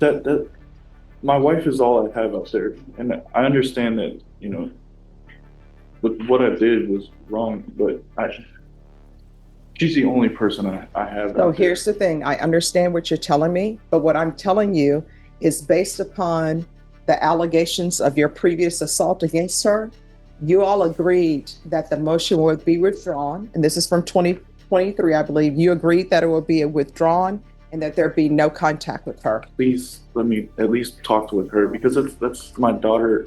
that my wife is all I have out there, and I understand that what I did was wrong, but she's the only person I have So out there. here's the thing. I understand what you're telling me, but what I'm telling you is based upon the allegations of your previous assault against her. You all agreed that the motion would be withdrawn, and this is from 2023, I believe. You agreed that it would be withdrawn and that there'd be no contact with her. Please let me at least talk with her, because that's my daughter.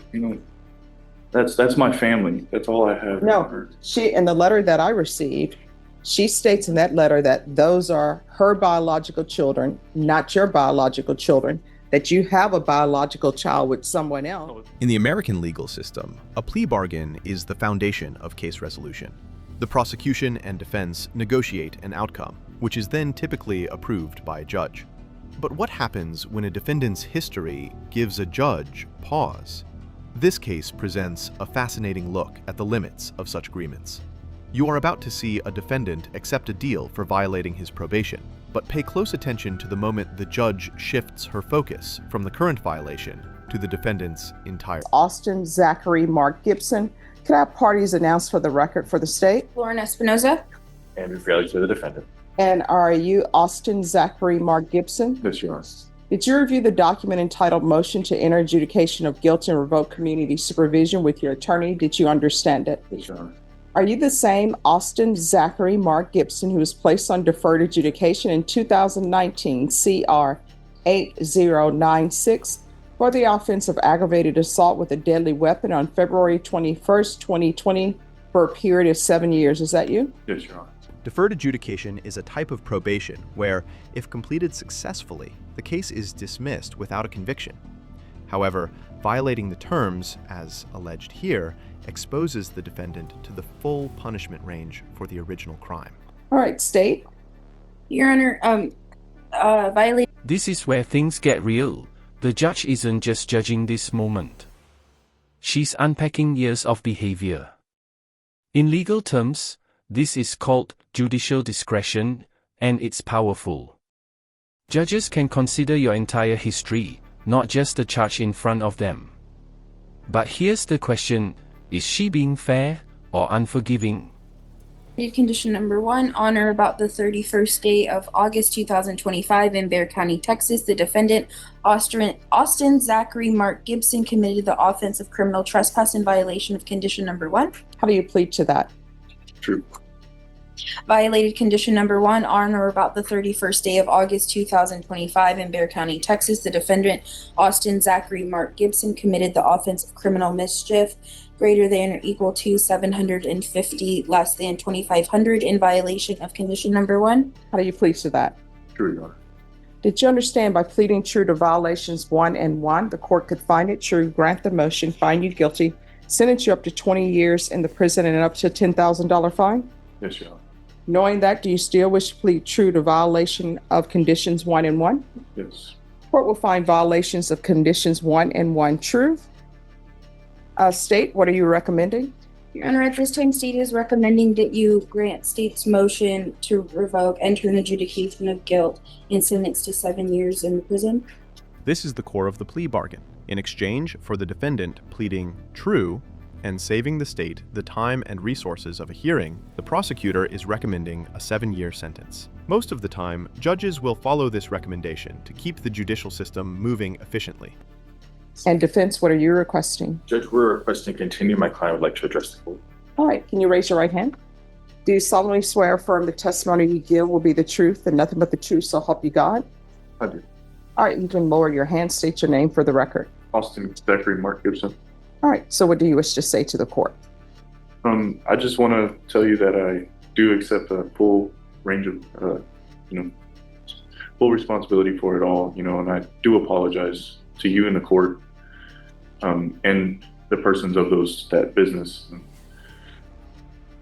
That's my family. That's all I have. No, she, in the letter that I received, she states in that letter that those are her biological children, not your biological children, that you have a biological child with someone else. In the American legal system, a plea bargain is the foundation of case resolution. The prosecution and defense negotiate an outcome, which is then typically approved by a judge. But what happens when a defendant's history gives a judge pause? This case presents a fascinating look at the limits of such agreements. You are about to see a defendant accept a deal for violating his probation, but pay close attention to the moment the judge shifts her focus from the current violation to the defendant's entire. Austin Zachary Mark Gibson. Could I have parties announced for the record for the state? Lauren Espinoza. Andrew Fraley for the defendant. And are you Austin Zachary Mark Gibson? Yes, Your Honor. Did you review the document entitled Motion to Enter Adjudication of Guilt and Revoke Community Supervision with your attorney? Did you understand it? Yes, Your Honor. Are you the same Austin Zachary Mark Gibson who was placed on deferred adjudication in 2019 CR 8096 for the offense of aggravated assault with a deadly weapon on February 21st, 2020 for a period of 7 years? Is that you? Yes, Your Honor. Deferred adjudication is a type of probation where, if completed successfully, the case is dismissed without a conviction. However, violating the terms, as alleged here, exposes the defendant to the full punishment range for the original crime. All right, state. Your Honor, violating. This is where things get real. The judge isn't just judging this moment. She's unpacking years of behavior. In legal terms, this is called judicial discretion, and it's powerful. Judges can consider your entire history, not just the charge in front of them. But here's the question, is she being fair or unforgiving? Condition number 1, on or about the 31st day of August 2025 in Bexar County, Texas, the defendant, Austin Zachary Mark Gibson, committed the offense of criminal trespass in violation of condition number 1. How do you plead to that? True. Violated condition number 1, on or about the 31st day of August 2025 in Bexar County, Texas, the defendant, Austin Zachary Mark Gibson, committed the offense of criminal mischief greater than or equal to 750 less than 2,500 in violation of condition number 1. How do you plead to that? True, Your Honor. Did you understand by pleading true to violations 1 and 1, the court could find it true, grant the motion, find you guilty, sentence you up to 20 years in the prison and up to a $10,000 fine? Yes, Your Honor. Knowing that, do you still wish to plead true to violation of conditions 1 and 1? Yes. Court will find violations of conditions 1 and 1 true. State, what are you recommending? Your Honor, at this time, State is recommending that you grant State's motion to revoke, enter an adjudication of guilt, and sentence to 7 years in prison. This is the core of the plea bargain. In exchange for the defendant pleading true and saving the state the time and resources of a hearing, the prosecutor is recommending a 7-year sentence. Most of the time, judges will follow this recommendation to keep the judicial system moving efficiently. And defense, what are you requesting? Judge, we're requesting to continue. My client would like to address the court. All right, can you raise your right hand? Do you solemnly swear or affirm the testimony you give will be the truth and nothing but the truth, so help you God? I do. All right, you can lower your hand, state your name for the record. Austin Zachary Mark Gibson. All right, so what do you wish to say to the court? I just want to tell you that I do accept a full range of, full responsibility for it all, and I do apologize to you in the court, and the persons of that business.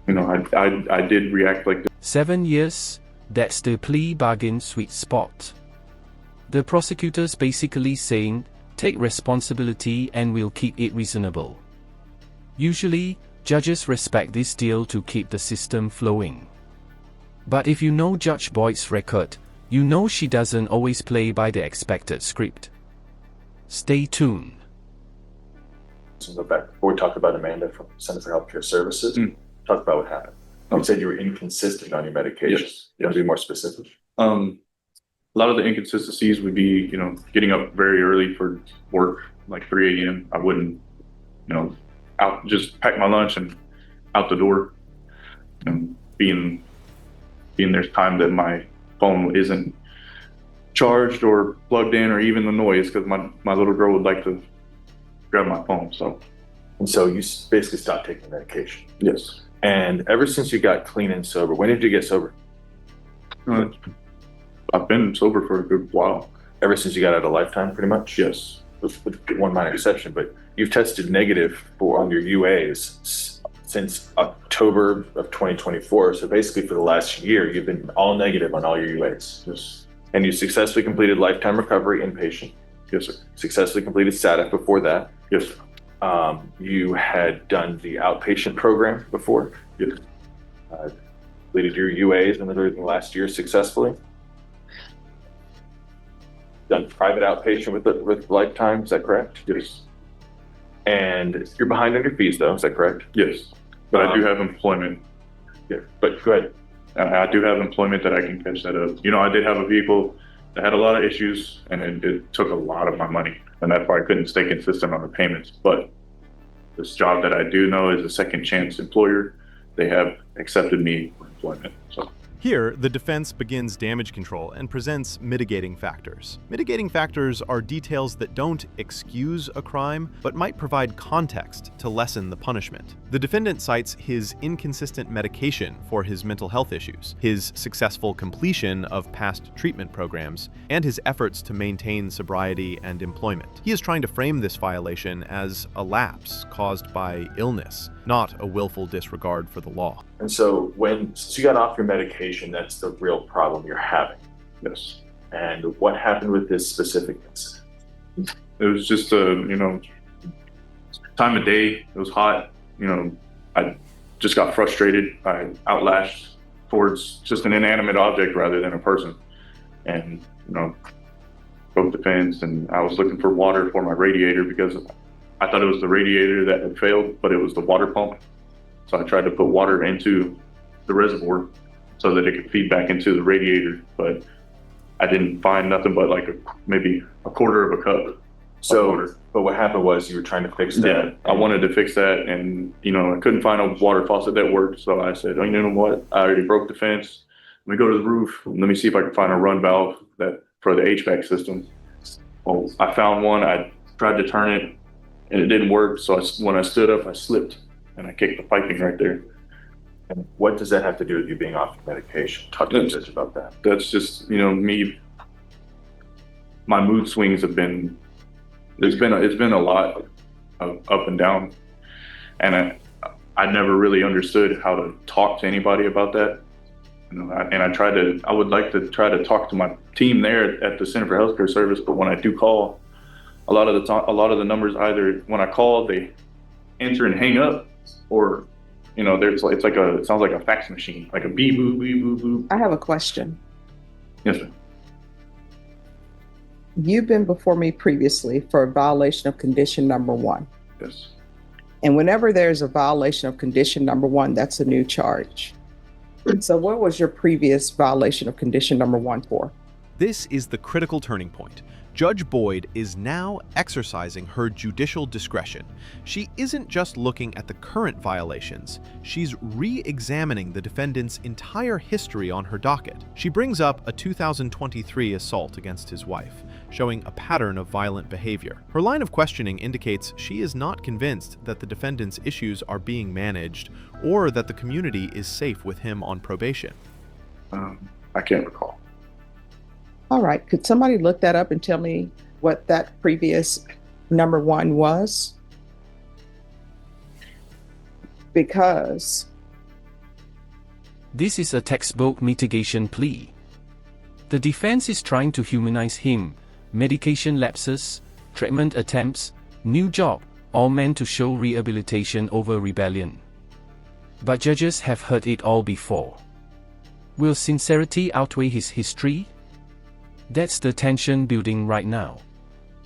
I did react like this. 7 years, that's the plea bargain sweet spot. The prosecutor's basically saying, take responsibility and we'll keep it reasonable. Usually, judges respect this deal to keep the system flowing. But if you know Judge Boyd's record, you know she doesn't always play by the expected script. Stay tuned. So go back before we talked about Amanda from Center for Healthcare Services. Talk about what happened. You said you were inconsistent on your medication. Yes. You want to be more specific? A lot of the inconsistencies would be, getting up very early for work, like 3 a.m. I wouldn't, out, just pack my lunch and out the door. And being there's time that my phone isn't charged or plugged in, or even the noise, because my little girl would like to grab my phone. And so you basically stopped taking medication. Yes. And ever since you got clean and sober, when did you get sober? I've been sober for a good while. Ever since you got out of Lifetime, pretty much? Yes. With one minor exception, but you've tested negative on your UAs since October of 2024. So basically for the last year, you've been all negative on all your UAs. Yes. And you successfully completed Lifetime Recovery inpatient. Yes, sir. Successfully completed SATF before that. Yes, sir. You had done the outpatient program before. Yes. Completed your UAs in the last year successfully. Done private outpatient with Lifetime, is that correct? Yes. And you're behind on your fees though, is that correct? Yes. But I do have employment. Yeah, but go ahead. I do have employment that I can catch that up. I did have a vehicle that had a lot of issues, and it took a lot of my money, and that's why I couldn't stay consistent on the payments. But this job that I do know is a second chance employer. They have accepted me for employment. So Here, the defense begins damage control and presents mitigating factors. Mitigating factors are details that don't excuse a crime, but might provide context to lessen the punishment. The defendant cites his inconsistent medication for his mental health issues, his successful completion of past treatment programs, and his efforts to maintain sobriety and employment. He is trying to frame this violation as a lapse caused by illness, not a willful disregard for the law. And so since you got off your medication, that's the real problem you're having. yes, And what happened with this specific incident? it was just time of day. It was hot. I just got frustrated. I outlashed towards just an inanimate object rather than a person, and broke the fence. And I was looking for water for my radiator because I thought it was the radiator that had failed, but it was the water pump. So I tried to put water into the reservoir so that it could feed back into the radiator, but I didn't find nothing but maybe a quarter of a cup. But what happened was you were trying to fix that. Yeah, I wanted to fix that, and I couldn't find a water faucet that worked. So I said, you know what? I already broke the fence. Let me go to the roof. Let me see if I can find a run valve for the HVAC system. Well, I found one. I tried to turn it, and it didn't work. So when I stood up, I slipped, and I kicked the piping right there. And what does that have to do with you being off your medication? Talk to the judge about that. That's just me. My mood swings have been. It's been a lot of up and down, and I never really understood how to talk to anybody about that. I would like to try to talk to my team there at the Center for Healthcare Service, but when I do call, a lot of the numbers, either when I call they answer and hang up, or it sounds like a fax machine, like a beep boop beep boop boop. I have a question. Yes, sir. You've been before me previously for a violation of condition number 1. Yes. And whenever there's a violation of condition number 1, that's a new charge. So what was your previous violation of condition number 1 for? This is the critical turning point. Judge Boyd is now exercising her judicial discretion. She isn't just looking at the current violations, she's re-examining the defendant's entire history on her docket. She brings up a 2023 assault against his wife, showing a pattern of violent behavior. Her line of questioning indicates she is not convinced that the defendant's issues are being managed or that the community is safe with him on probation. I can't recall. All right. Could somebody look that up and tell me what that previous number 1 was? Because This is a textbook mitigation plea. The defense is trying to humanize him. Medication lapses, treatment attempts, new job, all meant to show rehabilitation over rebellion. But judges have heard it all before. Will sincerity outweigh his history? That's the tension building right now.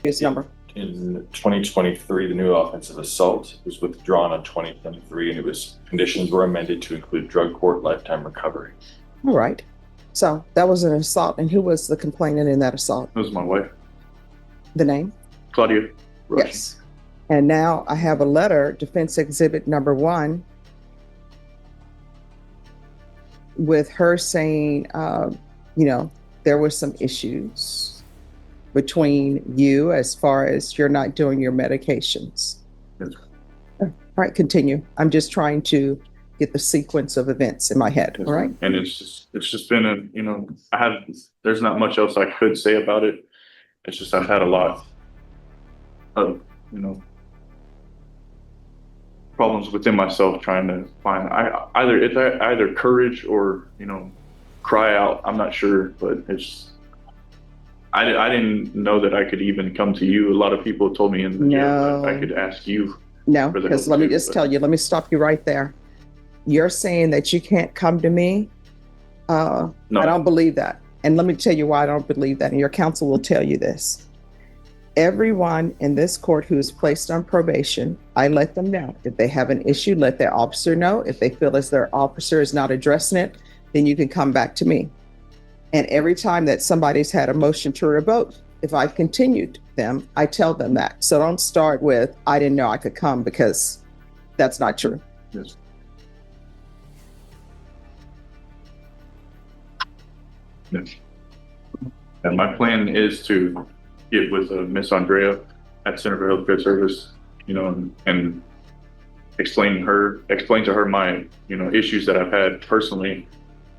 previous number. in 2023, the new offense of assault was withdrawn on 2023, and conditions were amended to include drug court lifetime recovery. All right. So that was an assault. And who was the complainant in that assault? It was my wife, The name? Claudia. Rushing. Yes. And now I have a letter, defense exhibit number 1, with her saying, there were some issues between you as far as you're not doing your medications. Yes. All right, continue. I'm just trying to get the sequence of events in my head. Yes. All right. And it's just been there's not much else I could say about it. It's just, I've had a lot of, problems within myself trying to find either courage or, cry out. I'm not sure, but I didn't know that I could even come to you. A lot of people told me in the jail that I could ask you. No, for the because help let me too, just but- tell you, let me stop you right there. You're saying that you can't come to me. No. I don't believe that. And let me tell you why I don't believe that. And your counsel will tell you this. Everyone in this court who is placed on probation, I let them know. If they have an issue, let their officer know. If they feel as their officer is not addressing it, then you can come back to me. And every time that somebody's had a motion to revoke, if I've continued them, I tell them that. So don't start with, I didn't know I could come, because that's not true. Yes. Yes. And my plan is to get with Miss Andrea at Center for Healthcare Service, and explain to her my, issues that I've had personally,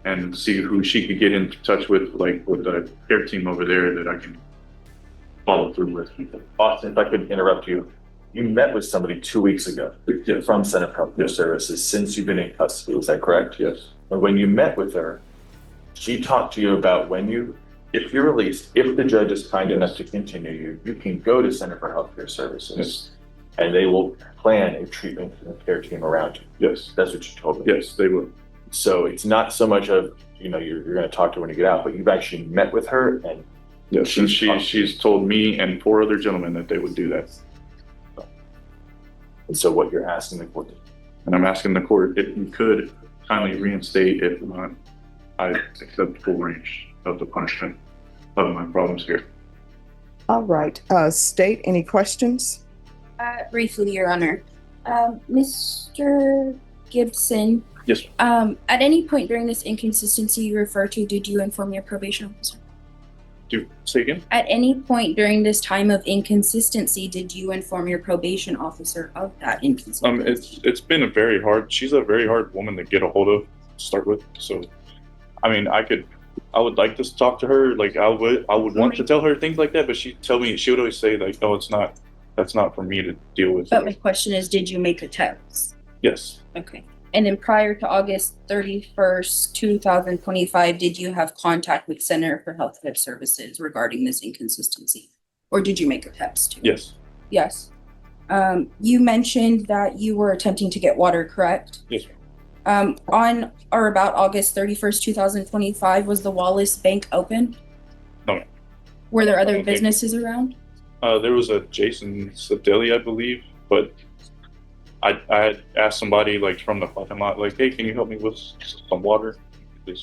and see who she could get in touch with, like with the care team over there that I can follow through with. Austin, if I could interrupt you, you met with somebody 2 weeks ago from Center for Healthcare Services since you've been in custody. Is that correct? Yes. And when you met with her, she talked to you about if you're released, if the judge is kind enough to continue you can go to Center for Healthcare Services, Yes. and they will plan a treatment and care team around you. Yes. That's what you told me. Yes, they will. So it's not so much of, you're going to talk to her when you get out, but you've actually met with her, and Yes, and she's told me and 4 other gentlemen that they would do that. so what you're asking the court. And I'm asking the court if you could kindly reinstate, if not, I accept full range of the punishment of my problems here. All right. State, any questions? Briefly, Your Honor. Mr. Gibson, Yes. at any point during this inconsistency you refer to, did you inform your probation officer? Say again? At any point during this time of inconsistency, did you inform your probation officer of that inconsistency? It's been she's a very hard woman to get a hold of to start with. So, I mean, I would like to talk to her. Like I would want to tell her things like that, but she would always say like, no, that's not for me to deal with. But my question is, did you make a text? Yes. Okay. And then prior to August 31st, 2025, did you have contact with Center for Healthcare Services regarding this inconsistency? Or did you make a text too? Yes. Yes. You mentioned that you were attempting to get water, correct? Yes. On or about August 31st, 2025, was the Wallace Bank open? No. Were there I other don't think- businesses around? There was a Jason's Deli, I believe, but I had asked somebody like from the parking lot, like, hey, can you help me with some water? They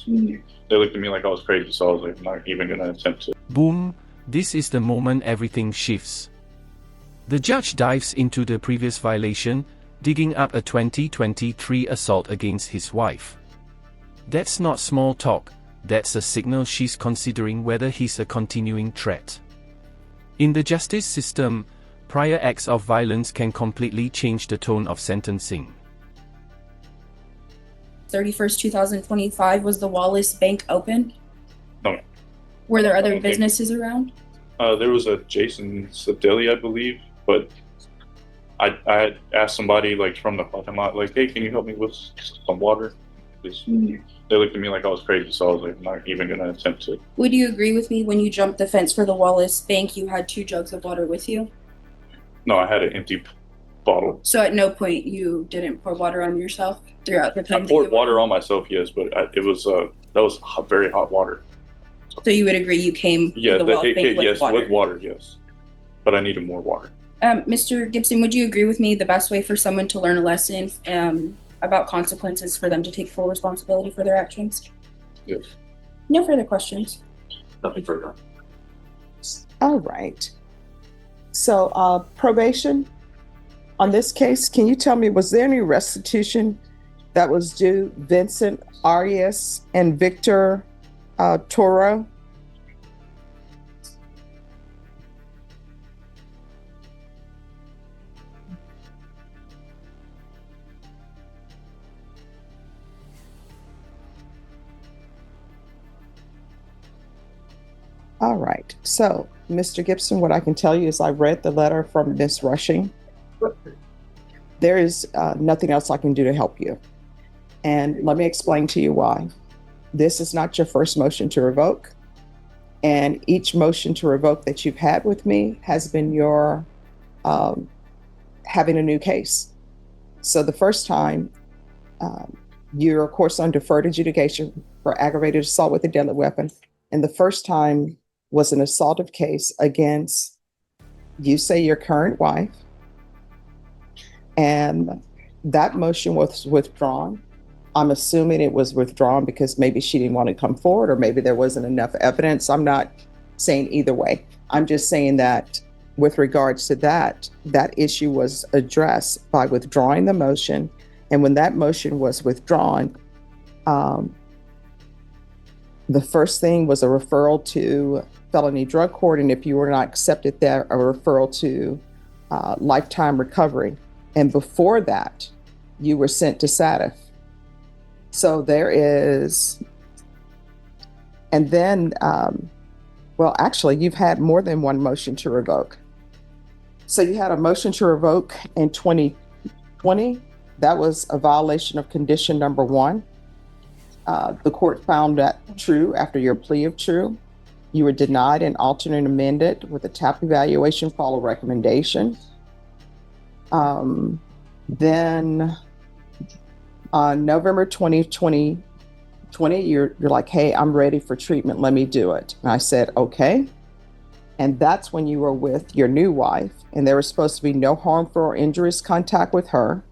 looked at me like I was crazy, so I was like, I'm not even gonna attempt to. Boom, this is the moment everything shifts. The judge dives into the previous violation, digging up a 2023 assault against his wife. That's not small talk, that's a signal she's considering whether he's a continuing threat. In the justice system, prior acts of violence can completely change the tone of sentencing. 31st, 2025, was the Wallace Bank open? No. Were there I other don't think- businesses around? There was a Jason's Deli, I believe, but I had asked somebody like from the parking lot, like, hey, can you help me with some water? They looked at me like I was crazy, so I was like, I'm not even gonna attempt to. Would you agree with me when you jumped the fence for the Wallace Bank, you had 2 jugs of water with you? No, I had an empty bottle. So at no point you didn't pour water on yourself throughout the time? I poured water on myself, yes, but that was very hot water. So you would agree you came Yeah, to the Wallace Bank with yes, water? with water, yes. but I needed more water. Mr. Gibson, would you agree with me the best way for someone to learn a lesson about consequences for them to take full responsibility for their actions? Yes. No further questions. Nothing further. All right. So, probation, on this case, can you tell me, was there any restitution that was due Vincent Arias and Victor Toro? All right. So, Mr. Gibson, what I can tell you is I read the letter from Miss Rushing. There is nothing else I can do to help you. And let me explain to you why. This is not your first motion to revoke. And each motion to revoke that you've had with me has been your having a new case. So the first time, you're, of course, on deferred adjudication for aggravated assault with a deadly weapon. And the first time was an assaultive case against, you say, your current wife. And that motion was withdrawn. I'm assuming it was withdrawn because maybe she didn't want to come forward, or maybe there wasn't enough evidence. I'm not saying either way. I'm just saying that with regards to that issue was addressed by withdrawing the motion. And when that motion was withdrawn, the first thing was a referral to felony drug court. And if you were not accepted there, a referral to lifetime recovery. And before that, you were sent to SATF. So there is, and then, well, actually, you've had more than one motion to revoke. So you had a motion to revoke in 2020. That was a violation of condition number 1. The court found that true after your plea of true. You were denied an alternate amended with a TAP evaluation follow recommendation. Then on November 2020, you're like, hey, I'm ready for treatment. Let me do it. And I said, okay. And that's when you were with your new wife, and there was supposed to be no harmful or injurious contact with her.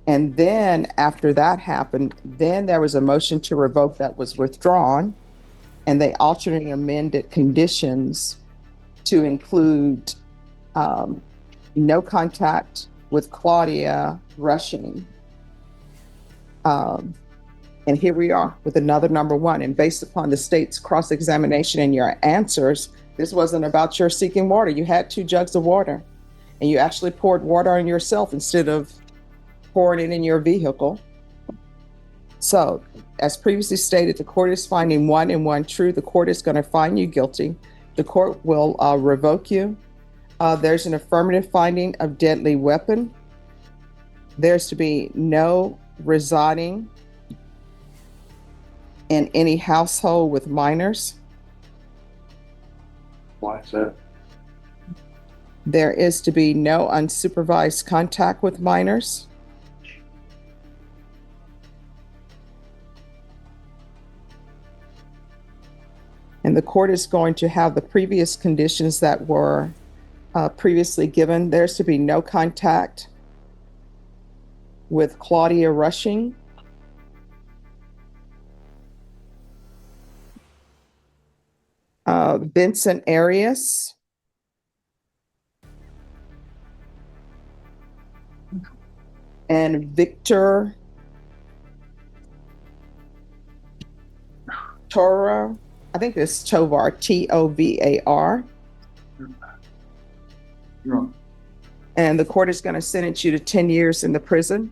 And then after that happened, then there was a motion to revoke that was withdrawn, and they alternately amended conditions to include no contact with Claudia Rushing. And here we are with another number 1. And based upon the state's cross-examination and your answers, this wasn't about your seeking water. You had 2 jugs of water, and you actually poured water on yourself instead of pouring it in your vehicle. So, as previously stated, the court is finding 1 and 1 true. The court is going to find you guilty. The court will revoke you. There's an affirmative finding of deadly weapon. There's to be no residing in any household with minors. Why is that? There is to be no unsupervised contact with minors. And the court is going to have the previous conditions that were previously given. There's to be no contact with Claudia Rushing. Vincent Arias. And Victor Toro. I think it's Tovar, Tovar. You're wrong. And the court is going to sentence you to 10 years in the prison.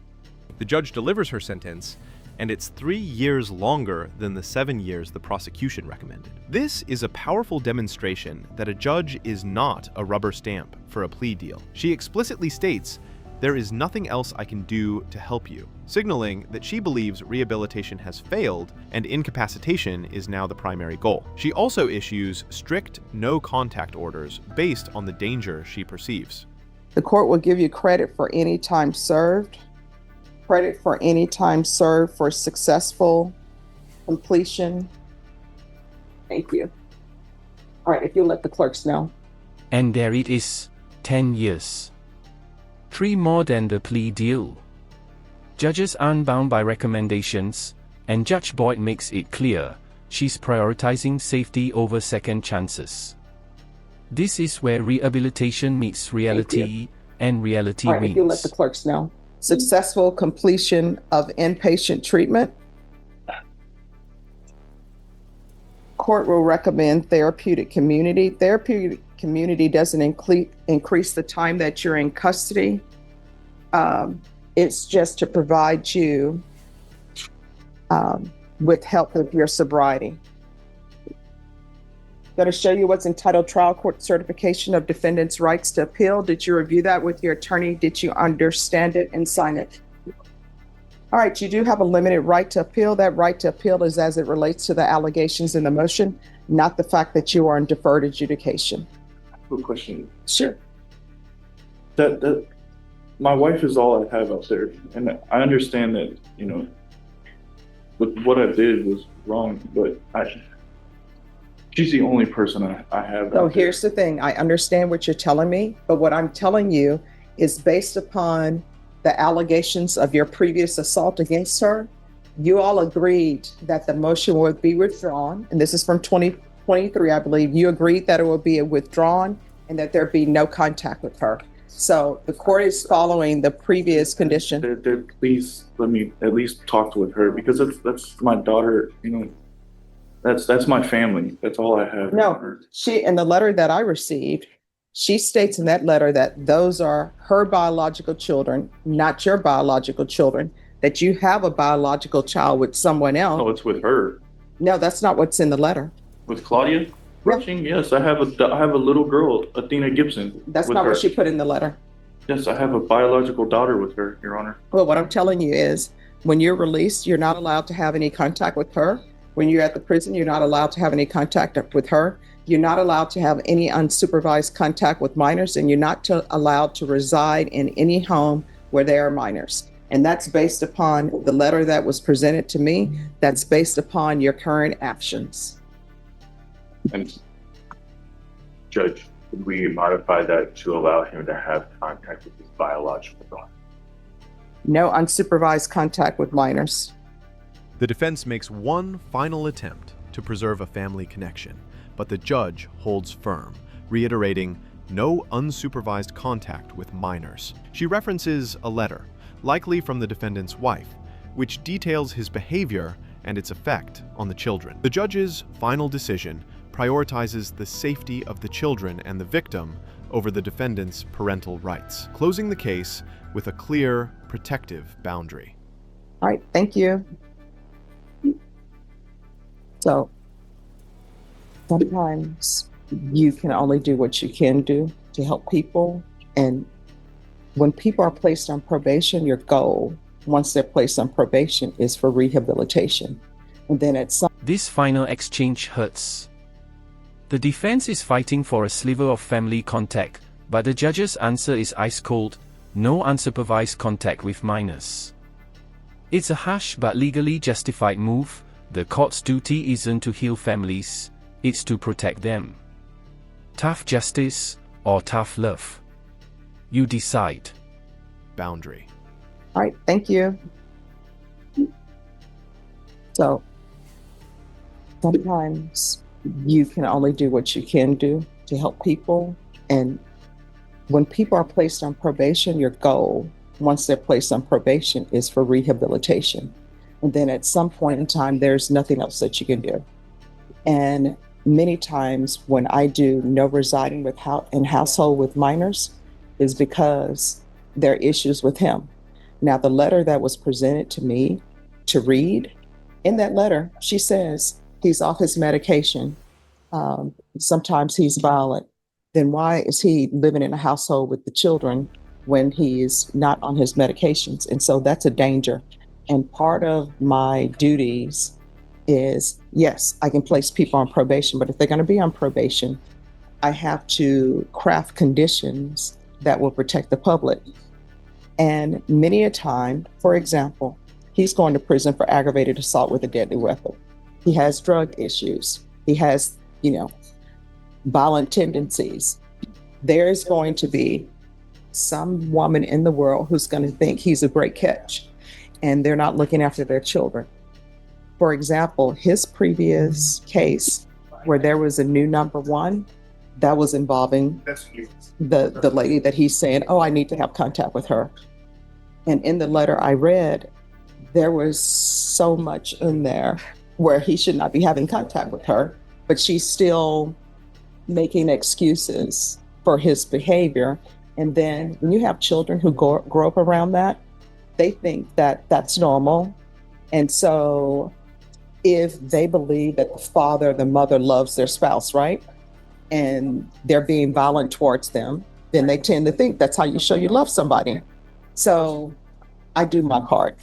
The judge delivers her sentence, and it's 3 years longer than the 7 years the prosecution recommended. This is a powerful demonstration that a judge is not a rubber stamp for a plea deal. She explicitly states, "There is nothing else I can do to help you," signaling that she believes rehabilitation has failed and incapacitation is now the primary goal. She also issues strict no-contact orders based on the danger she perceives. The court will give you credit for any time served, credit for any time served for successful completion. Thank you. All right, if you'll let the clerks know. And there it is. 10 years. 3 more than the plea deal. Judges aren't bound by recommendations, and Judge Boyd makes it clear she's prioritizing safety over second chances. This is where rehabilitation meets reality, and reality All right, if you let wins. the clerks know. Successful completion of inpatient treatment. Court will recommend therapeutic community. Therapeutic community doesn't increase the time that you're in custody. It's just to provide you with help with your sobriety. Going to show you what's entitled Trial Court Certification of Defendant's Rights to Appeal. Did you review that with your attorney? Did you understand it and sign it? All right, you do have a limited right to appeal. That right to appeal is as it relates to the allegations in the motion, not the fact that you are in deferred adjudication. Quick question. Sure. That my wife is all I have out there, and I understand that, you know, what I did was wrong, but she's the only person I have. So here's the thing. I understand what you're telling me, but what I'm telling you is based upon the allegations of your previous assault against her. You all agreed that the motion would be withdrawn, and this is from 2023, I believe. You agreed that it would be withdrawn and that there be no contact with her. So the court is following the previous condition. Please let me at least talk with her, because that's my daughter. You know, that's my family. That's all I have. No, in the letter that I received, she states in that letter that those are her biological children, not your biological children, that you have a biological child with someone else. No, it's with her. No, that's not what's in the letter. With Claudia? Yes, I have a little girl, Athena Gibson. That's with not her. what she put in the letter. Yes, I have a biological daughter with her, Your Honor. Well, what I'm telling you is when you're released, you're not allowed to have any contact with her. When you're at the prison, you're not allowed to have any contact with her. You're not allowed to have any unsupervised contact with minors, and you're not allowed to reside in any home where there are minors. And that's based upon the letter that was presented to me. That's based upon your current actions. And Judge, could we modify that to allow him to have contact with his biological daughter? No unsupervised contact with minors. The defense makes one final attempt to preserve a family connection, but the judge holds firm, reiterating no unsupervised contact with minors. She references a letter, likely from the defendant's wife, which details his behavior and its effect on the children. The judge's final decision prioritizes the safety of the children and the victim over the defendant's parental rights, closing the case with a clear, protective boundary. All right, thank you. So sometimes you can only do what you can do to help people. And when people are placed on probation, your goal, once they're placed on probation, is for rehabilitation. And then at some This final exchange hurts. The defense is fighting for a sliver of family contact, but the judge's answer is ice cold: no unsupervised contact with minors. It's a harsh but legally justified move. The court's duty isn't to heal families, it's to protect them. Tough justice or tough love? You decide. Boundary. All right, thank you. So sometimes you can only do what you can do to help people. And when people are placed on probation, your goal, once they're placed on probation, is for rehabilitation. And then at some point in time, there's nothing else that you can do. And many times when I do no residing in household with minors is because there are issues with him. Now, the letter that was presented to me to read, in that letter, she says he's off his medication. Sometimes he's violent. Then why is he living in a household with the children when he is not on his medications? And so that's a danger. And part of my duties is, yes, I can place people on probation, but if they're going to be on probation, I have to craft conditions that will protect the public. And many a time, for example, he's going to prison for aggravated assault with a deadly weapon. He has drug issues. He has, violent tendencies. There's going to be some woman in the world who's going to think he's a great catch, and they're not looking after their children. For example, his previous case where there was a new number one, that was involving the lady that he's saying, oh, I need to have contact with her. And in the letter I read, there was so much in there where he should not be having contact with her, but she's still making excuses for his behavior. And then when you have children who grow up around that, they think that that's normal. And so if they believe that the father or the mother loves their spouse, right, and they're being violent towards them, then they tend to think that's how you show you love somebody. So I do my part.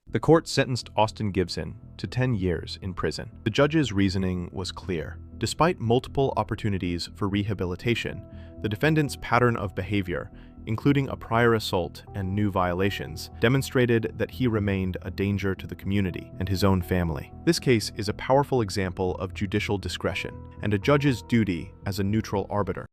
The court sentenced Austin Gibson to 10 years in prison. The judge's reasoning was clear. Despite multiple opportunities for rehabilitation, the defendant's pattern of behavior, including a prior assault and new violations, demonstrated that he remained a danger to the community and his own family. This case is a powerful example of judicial discretion and a judge's duty as a neutral arbiter.